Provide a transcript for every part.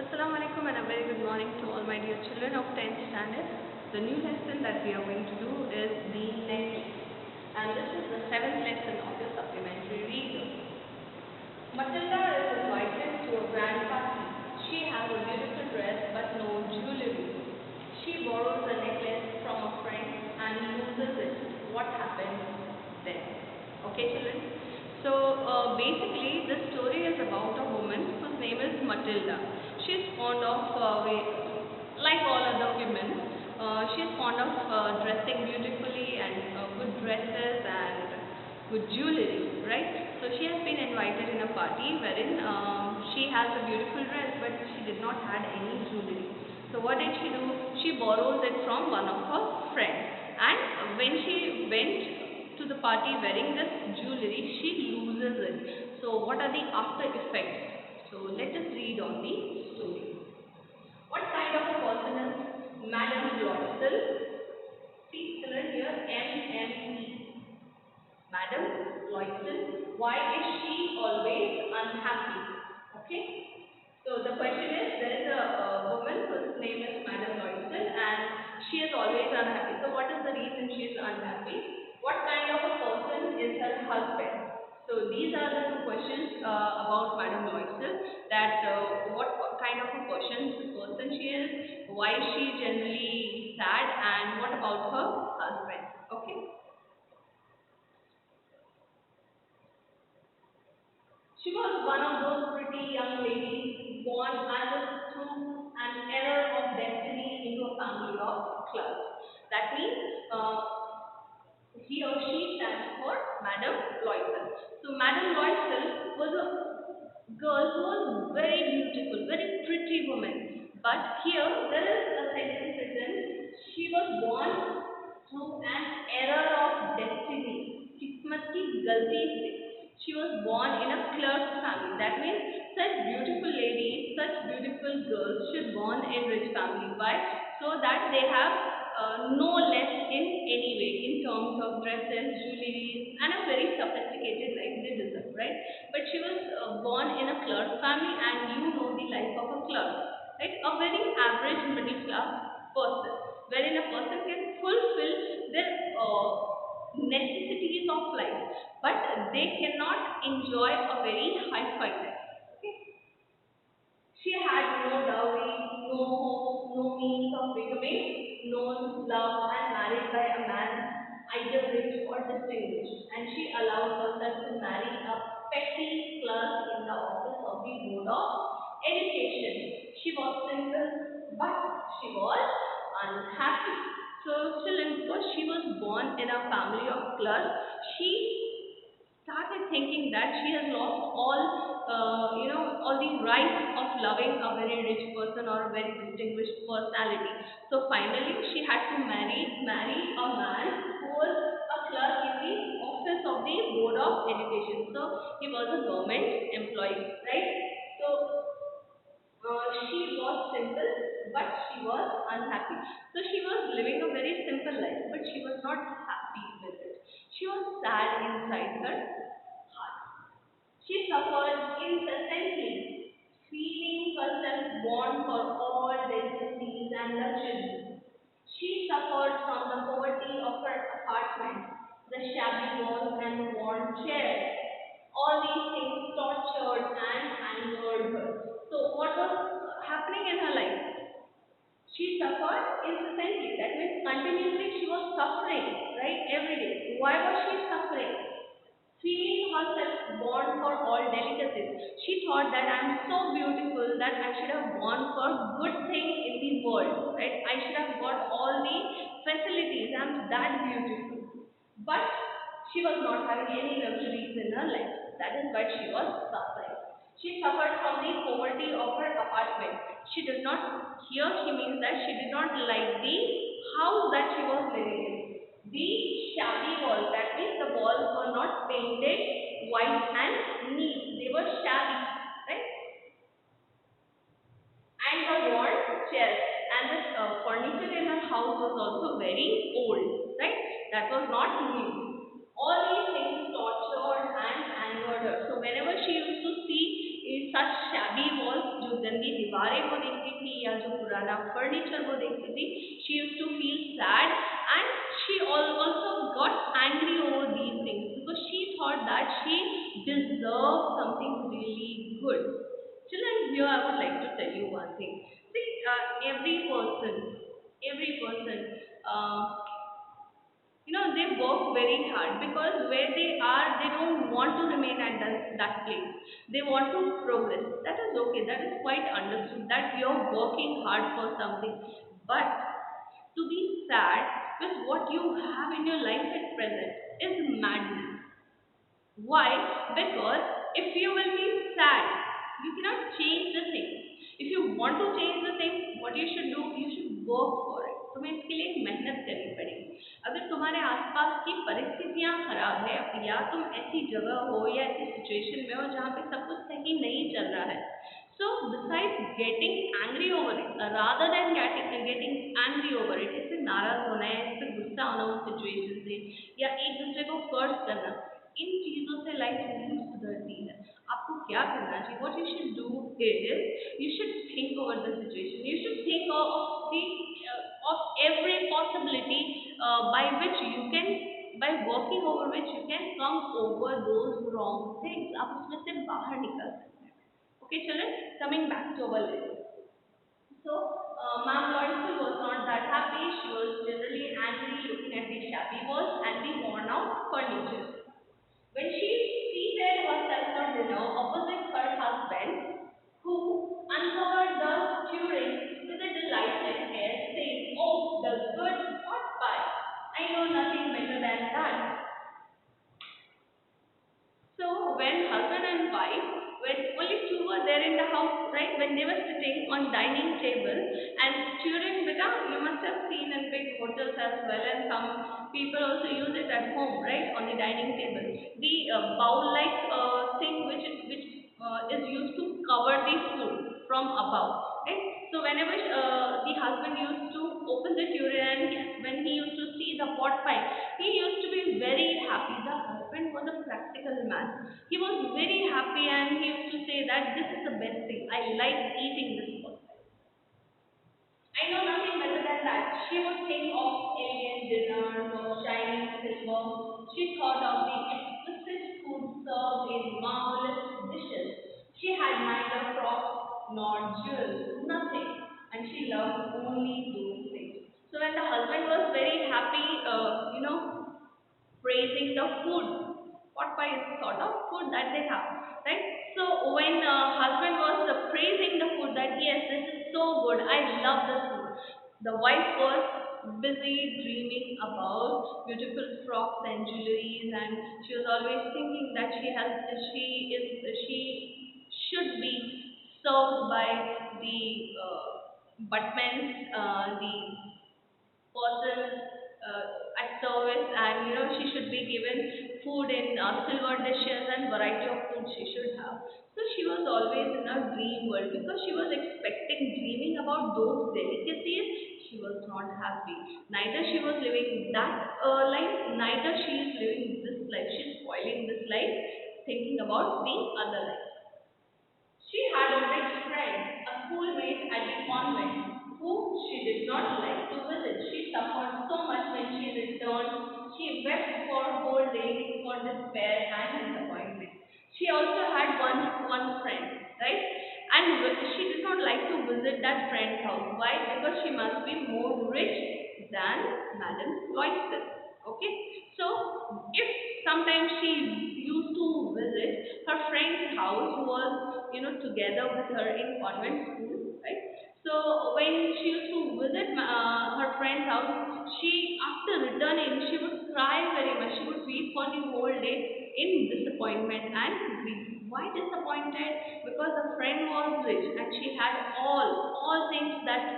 Assalamu alaikum and a very good morning to all my dear children of 10th standard. The new lesson that we are going to do is the next, and this is the 7th lesson of your supplementary reader. Matilda is invited to a grand party. She has a beautiful dress but no jewelry. She borrows a necklace from a friend and loses it. What happens then? Okay, children. So basically, this story is about a woman whose name is Matilda. She's fond of, like all other women, she's fond of dressing beautifully and good dresses and good jewelry, right? So she has been invited in a party wherein she has a beautiful dress, but she did not had any jewelry. So what did she do? She borrows it from one of her friends, and when she went to the party wearing this jewelry, she loses it. So what are the after effects? So let us read on the story. What kind of a person is Madame Loisel? See children here, MME. Madame Loisel. Why is she always unhappy? Okay. So the question is, there is a woman whose name is Madame Loisel and she is always unhappy. So what is the reason she is unhappy? What kind of a person is her husband? So these are the two questions about Madame Loisel, that what kind of a person she is, why is she generally sad, and what about her husband. Okay. She was one of those pretty young ladies born either through an error of destiny into a family of clerks. That means he or she stands for Madame Loisel. So Madame Loisel was a girl who was very beautiful, very pretty woman. But here there is a sentence written, she was born through an error of destiny. किस्मत की गलती से. She was born in a clerk's family. That means such beautiful ladies, such beautiful girls should born in rich family. Why? So that they have no less in any way in terms of dresses, jewelry, and a very sophisticated life they deserve, right? But she was born in a clerk family, and you know the life of a clerk, right? A very average middle class person, wherein a person can fulfill their necessities of life, but they cannot enjoy a very high-fi life. Okay? She had no dowry, no home, no means of becoming known, loved, and married by a man either rich or distinguished, and she allowed herself to marry a petty clerk in the office of the Board of Education. She was single, but she was unhappy. So, children, because she was born in a family of clerks, she started thinking that she has lost all, all the rights of loving a very rich person or a very distinguished personality. So finally, she had to marry a man who was a clerk in the office of the Board of Education. So he was a government employee, right? So she was simple, but she was unhappy. So she was living a very simple life, but she was not happy with it. She was sad inside her heart. She suffered incessantly, feeling herself born for all delicacies and luxuries. She suffered from the poverty of her apartment, the shabby walls and worn chairs. All these things tortured and angered her. So, what was happening in her life? She suffered incessantly. That means continuously she was suffering, right? Every day. Why was she suffering? Feeling herself born for all delicacies. She thought that I am so beautiful that I should have born for good things in the world, right? I should have got all the facilities. I am that beautiful. But she was not having any luxuries in her life. That is why she was suffering. She suffered from the poverty of her apartment. She did not, here she means that she did not like the house that she was living in. The shabby walls, that means the walls were not painted white and neat. They were shabby, right? And the worn chairs. And the furniture in her house was also very old, right? That was not new. All these things tortured and angered her. So whenever she used to see such shabby walls, जो गंदी दीवारें वो देखती थी या जो पुराना furniture वो देखती थी, she used to feel sad, and she also got angry over these things because she thought that she deserved something really good. Children, here I would like to tell you one thing. See, every person, uh, they work very hard because where they are, they don't want to remain at that place. They want to progress. That is okay. That is quite understood that you're working hard for something. But to be sad with what you have in your life at present is madness. Why? Because if you will be sad, you cannot change the thing. If you want to change the thing, what you should do, you should work for it. तुम्हें इसके लिए एक मेहनत करनी पड़ेगी. अगर तुम्हारे आसपास की परिस्थितियां खराब है, या तुम ऐसी जगह हो या ऐसी सिचुएशन में हो जहाँ पे सब कुछ सही नहीं चल रहा है, so besides getting angry over it, rather than getting angry over it, इससे नाराज होना है, इससे गुस्सा होना उस सिचुएशन से, या एक दूसरे को कर्स करना, इन चीज़ों से लाइफ नहीं सुधरती है. आपको क्या करना चाहिए? What you should do is you should think over the situation. You should think of every possibility by which you can, by working over which you can come over those wrong things. आप उसमें से बाहर निकल सकते हैं. Okay, children, coming back to our lesson. So, Ma'am Loisel was not that happy. She was generally angry looking at the shabby walls and the worn out furniture. When she seated herself for dinner opposite her husband, who uncovered the tureen with a delighted air, saying, "Oh, the good pot pie! I know nothing better than that." So when husband and wife, when only two were there in the house, right? When they were sitting on dining table and children, beta, you must have seen in big hotels as well, and some people also use it at home, right? On the dining table, the bowl-like thing which is used to cover the food from above, right? So whenever the husband used to open the tureen and when he used to see the pot pie, he used to be very happy. The husband was a practical man. He was very happy and he used to say that this is the best thing. I like eating this pot pie. I know nothing better than that. She would think of elegant dinners, of shining silver. She thought of the exquisite food served in marvelous dishes. She had neither frock nor jewels, nothing, and she loved only those things. So when the husband was very happy, praising the food. Pot pie is sort of food that they have, right? So when husband was praising the food that yes, this is so good, I love this food. The wife was busy dreaming about beautiful frocks and jewelries, and she was always thinking that she should be served by the buttmans, the person at service, and she should be given food in silver dishes and variety of food she should have. So she was always in a dream world because she was dreaming about those delicacies. She was not happy. Neither she was living that life, neither she is living this life. She is spoiling this life thinking about the other life. She had a rich friend, a schoolmate at the convent, who she did not like to visit. She suffered so much when she returned. She wept for whole days for despair and disappointment. She also had one friend, right? And she did not like to visit that friend's house. Why? Because she must be more rich than Madame Loisel. Okay? So, if sometimes she used to visit her friend's house who was, together with her in convent school, right? So when she used to visit her friend's house, she, after returning, she would cry very much. She would weep for the whole day in disappointment and grief. Why disappointed? Because the friend was rich and she had all things that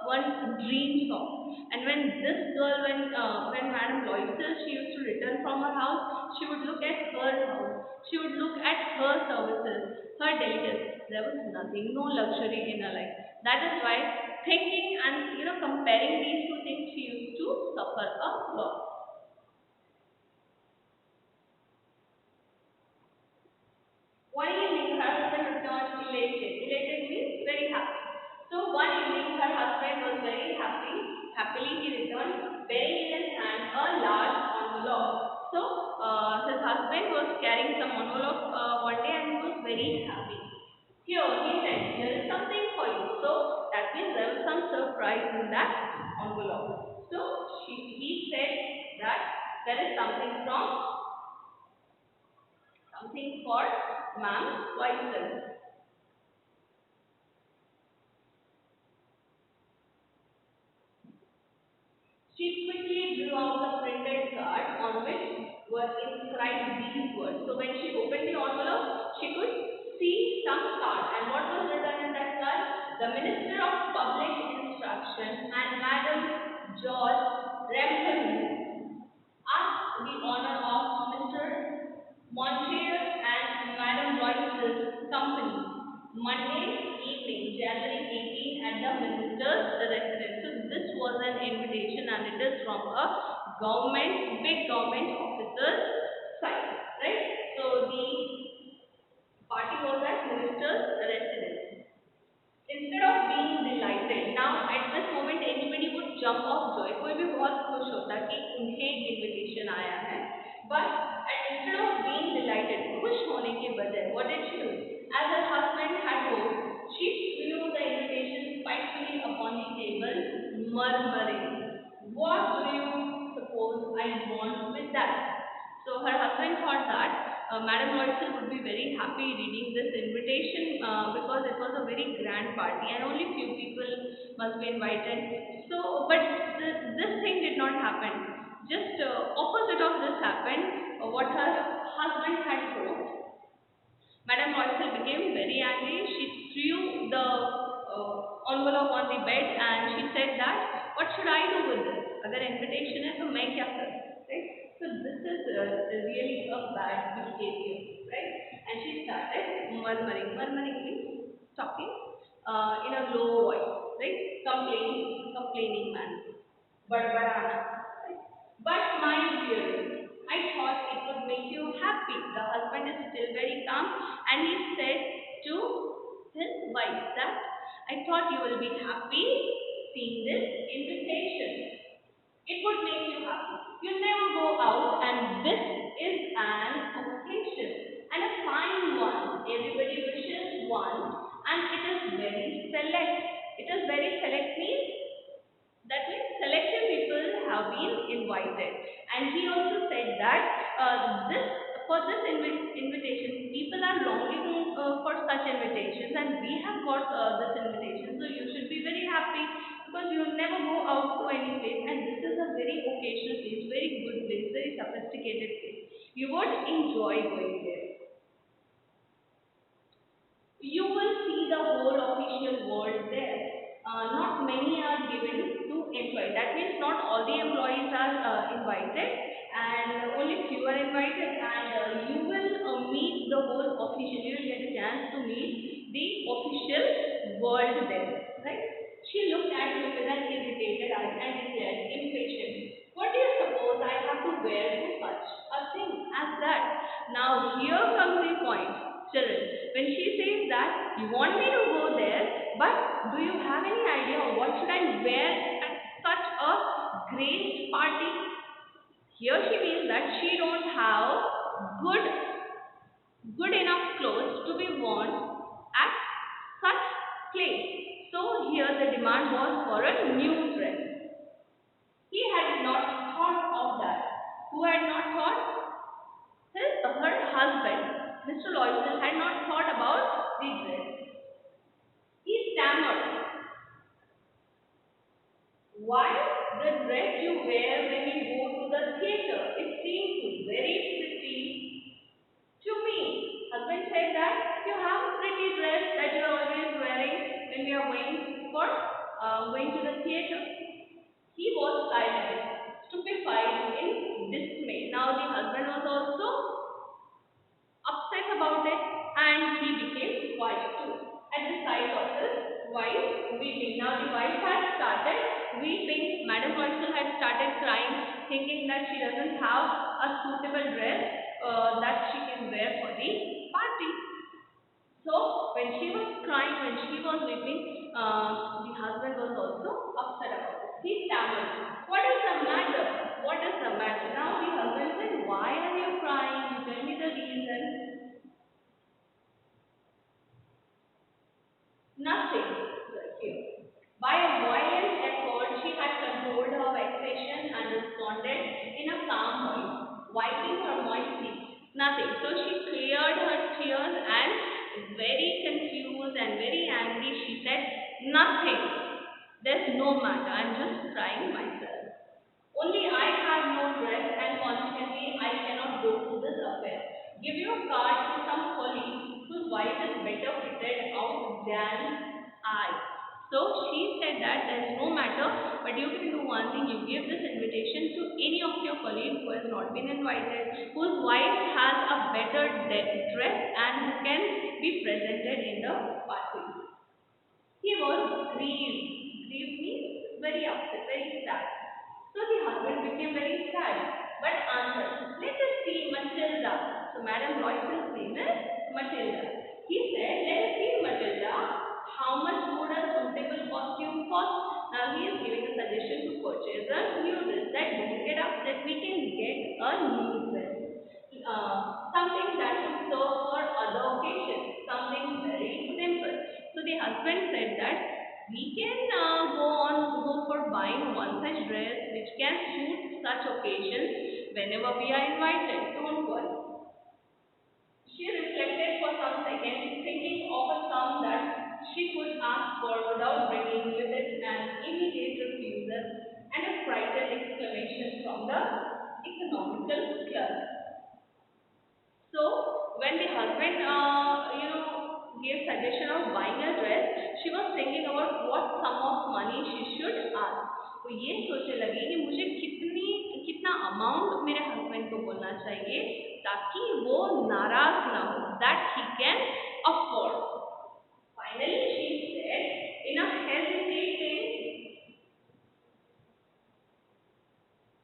one dreams of. And when this girl, when Madame Loisel, she used to return from her house, she would look at her house. She would look at her services, her delicacies. There was nothing, no luxury in her life. That is why thinking and comparing these two things, she used to suffer a lot. One evening, her husband returned elated. Elated means getting some envelope one day and he was very happy. Here, he said, here is something for you. So that means there was some surprise in that envelope. So he said that there is something for Ma'am Weissel. She quickly drew out the printed card on which were inscribed these words. So when she opened the envelope, she could see some card. And what was written in that card? The Minister of Public Instruction and Madam George Rempery asked the honor of Mr. Montier and Madam Royce's company Monday evening, January 18, at the minister's residence. So this was an invitation and it is from a big government officer's side, right? So the party was at minister's residence. Instead of being delighted, now at this moment anybody would jump off joy. कोई भी बहुत खुश होता कि उन्हें invitation आया है. But instead of being delighted, खुश होने के बजाय, what did she do? As her husband had hoped, she threw the invitation spitefully upon the table, murmuring, "What do you suppose I want with that?" So her husband thought that Madam Loisel would be very happy reading this invitation because it was a very grand party and only few people must be invited. So, but this thing did not happen. Just opposite of this happened. What her husband had hoped. Madam Loisel became very angry. She threw the envelope on the bed and she said that, "What should I do with this? अगर invitation है तो मैं क्या करूँ?" Right? So this is really a bad behavior, right? And she started murmuring. Murmuring means talking in a low voice, right? Complaining manner. Badbadana. Right? But my dear, I thought it would make you happy. The husband is still very calm and he said to his wife that I thought you will be happy seeing this invitation. It would make you happy. You never go out and this is an occasion and a fine one. Everybody wishes one and it is very select. It is very select means that means selective people have been invited. And he also said that this for this invitation, people are longing for such invitations, and we have got this invitation. So you should be very happy because you never go out to any place, and this is a very occasional place, very good place, very sophisticated place. You would enjoy going there. You will see the whole official world there. Not many are given to employees. That means not all the employees are invited, and only few are invited. And you will meet the whole official. You will get a chance to meet the official world there, right? She looked at him with an irritated eye and declared, impatient, "What do you suppose I have to wear to such a thing as that?" Now here comes the point, children. When she says that you want me to go there, but do you have any idea what should I wear at such a great party? Here she means that she don't have good good enough clothes to be worn at such place. So here the demand was for a new dress. He had not thought of that. Who had not thought? Her husband, Mr. Loisel, had not thought about the dress. He stammered, "Why the dress you wear when you go to the theatre? It seems very pretty to me." Husband said that you have a pretty dress that you are always wearing when we are going to the theatre. He was silent, stupefied in dismay. Now the husband was also upset about it and he became quiet too at the sight of his wife weeping. Now the wife had started weeping. Madam Loisel had started crying, thinking that she doesn't have a suitable dress that she can wear for the party. So when she was crying, when she was weeping, the husband was also upset about it. He stammered, "What is the matter? What is the matter?" Now the husband said, "Why are you crying? You tell me the reason." Nothing. Here. By a violent effort, she had controlled her vexation and responded in a calm voice, wiping her moist cheek. Nothing. So she cleared her tears and, very confused and very angry, she said, "Nothing. There's no matter. I'm just crying myself. Only I have no dress and consequently I cannot go to this affair. Give your card to some colleague whose wife is better fitted out than I." So she said that there is no matter, but you can do one thing. You give this invitation to any of your colleagues who has not been invited, whose wife has a better dress and who can be presented in the party. He was grieved. Grieved means very upset, very sad. So the husband became very sad, but answered, "Let us see Matilda." So Madame Royce's name is Matilda. He said, "Let us see Matilda. How much would a suitable costume cost?" Now he is giving a suggestion to purchasers, new dress, that don't get upset. We can get a new dress. Something that would serve for other occasions, something very simple. So the husband said that we can go for buying one such dress which can suit such occasions whenever we are invited. Don't worry. She reflected for some seconds, thinking of a sum that she could ask for without bringing with it an immediate refusal and a frightened exclamation from the economical clerk. So when the husband, gave suggestion of buying a dress, she was thinking about what sum of money she should ask. तो ये सोचने लगी कि मुझे कितना amount मेरे husband को बोलना चाहिए ताकि वो नाराज ना हो, that he can afford. Finally, she said in a hesitating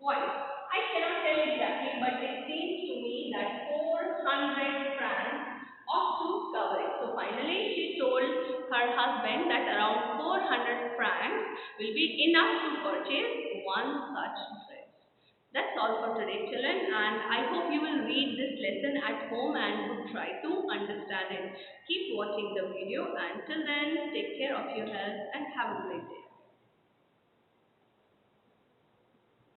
voice, "I cannot tell exactly, but it seems to me that 400 francs ought to cover it." So finally, she told her husband that around 400 francs will be enough to purchase one such dress. That's all for today, children, and I hope you will read this lesson at home and would try to understand it. Keep watching the video, and till then, take care of your health and have a great day.